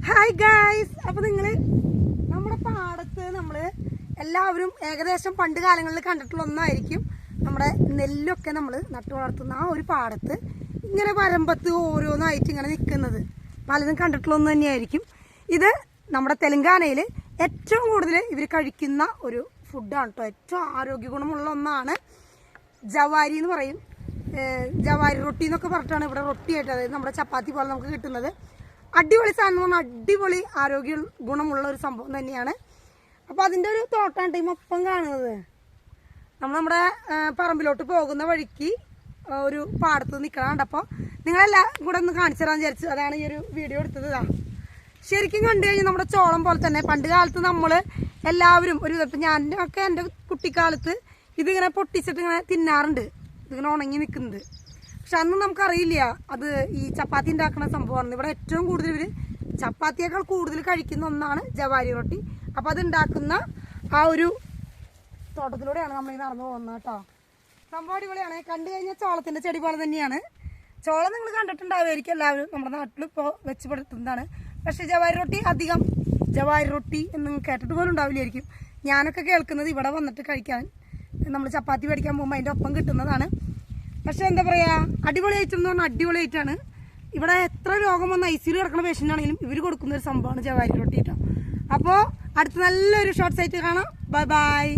Hi guys. അപ്പോൾ നിങ്ങൾ നമ്മുടെ പാടത്ത് നമ്മൾ എല്ലാവരും ഏകദേശം പണ്ട് കാലങ്ങളിൽ കണ്ടിട്ടുള്ള ഒന്നായിരിക്കും. നമ്മുടെ നെല്ലൊക്കെ നമ്മൾ നട്ടു വളർത്തുന്ന ആ ഒരു പാടത്ത് ഇങ്ങനെ വരമ്പത്ത് ഓരോന്നായിട്ട് ഇങ്ങനെ നിൽക്കുന്നത് പലതും കണ്ടിട്ടുള്ള ഒന്ന് തന്നെയായിരിക്കും. ഇത് നമ്മുടെ തെലങ്കാനയിൽ ഏറ്റവും കൂടുതൽ ഇവർ കഴിക്കുന്ന ഒരു ഫുഡാണ് കേട്ടോ. ഏറ്റവും ആരോഗ്യ ഗുണമുള്ള ഒന്നാണ് ജവാരി എന്ന് പറയും. ജവാരി റൊട്ടി എന്നൊക്കെ പറഞ്ഞിട്ടാണ് ഇവിടെ റൊട്ടിയായിട്ട്, അതായത് നമ്മുടെ ചപ്പാത്തി പോലെ നമുക്ക് കിട്ടുന്നത്. അടിപൊളി സാധനം എന്ന് പറഞ്ഞാൽ അടിപൊളി ആരോഗ്യ ഗുണമുള്ള ഒരു സംഭവം തന്നെയാണ്. അപ്പോൾ അതിൻ്റെ ഒരു തോട്ടാണ് ടീം ഒപ്പം കാണുന്നത്. നമ്മുടെ പറമ്പിലോട്ട് പോകുന്ന വഴിക്ക് ഒരു പാടത്ത് നിൽക്കണം. അപ്പോൾ നിങ്ങളെല്ലാം കൂടെ ഒന്ന് കാണിച്ചു തരാൻ വിചാരിച്ചു, അതാണ് ഈ ഒരു വീഡിയോ എടുത്തത്. ശരിക്കും കണ്ടു കഴിഞ്ഞാൽ നമ്മുടെ ചോളം പോലെ തന്നെ പണ്ട് കാലത്ത് നമ്മൾ എല്ലാവരും ഒരു ഇപ്പം ഞാനൊക്കെ എൻ്റെ കുട്ടിക്കാലത്ത് ഇതിങ്ങനെ പൊട്ടിച്ചിട്ട് ഇങ്ങനെ തിന്നാറുണ്ട്, ഇതിങ്ങനെ ഉണങ്ങി നിൽക്കുന്നത്. പക്ഷെ അന്ന് നമുക്കറിയില്ല അത് ഈ ചപ്പാത്തി ഉണ്ടാക്കുന്ന സംഭവമാണ്. ഇവിടെ ഏറ്റവും കൂടുതൽ ഇവർ ചപ്പാത്തിയേക്കാൾ കൂടുതൽ കഴിക്കുന്ന ഒന്നാണ് ജവാരി റൊട്ടി. അപ്പോൾ അത് ഉണ്ടാക്കുന്ന ആ ഒരു തോട്ടത്തിലൂടെയാണ് നമ്മൾ ഈ നടന്നു പോകുന്നത് കേട്ടോ. സംഭവം അടിപൊളിയാണ്. കണ്ടു കഴിഞ്ഞാൽ ചോളത്തിൻ്റെ ചെടി പോലെ തന്നെയാണ്. ചോളം നിങ്ങൾ കണ്ടിട്ടുണ്ടാവുമായിരിക്കും എല്ലാവരും, നമ്മുടെ നാട്ടിൽ ഇപ്പോൾ വെച്ച് പെടുത്തുന്നതാണ്. പക്ഷേ ജവാരി റൊട്ടി അധികം ജവാരി റൊട്ടി എന്ന് കേട്ടിട്ട് പോലും ഉണ്ടാവില്ലായിരിക്കും. ഞാനൊക്കെ കേൾക്കുന്നത് ഇവിടെ വന്നിട്ട് കഴിക്കാൻ, നമ്മൾ ചപ്പാത്തി മേടിക്കാൻ പോകുമ്പോൾ അതിൻ്റെ ഒപ്പം കിട്ടുന്നതാണ്. പക്ഷെ എന്താ പറയുക, അടിപൊളി ഐറ്റം എന്ന് പറഞ്ഞാൽ അടിപൊളി ഐറ്റമാണ്. ഇവിടെ എത്ര രോഗം വന്ന ICU കിടക്കുന്ന പേഷ്യൻ്റ് ആണെങ്കിലും ഇവർ കൊടുക്കുന്ന ഒരു സംഭവമാണ് ജവാരി റൊട്ടി കേട്ടോ. അപ്പോൾ അടുത്ത നല്ലൊരു ഷോർട്ട്സ് ആയിട്ട് കാണാം. Bye bye.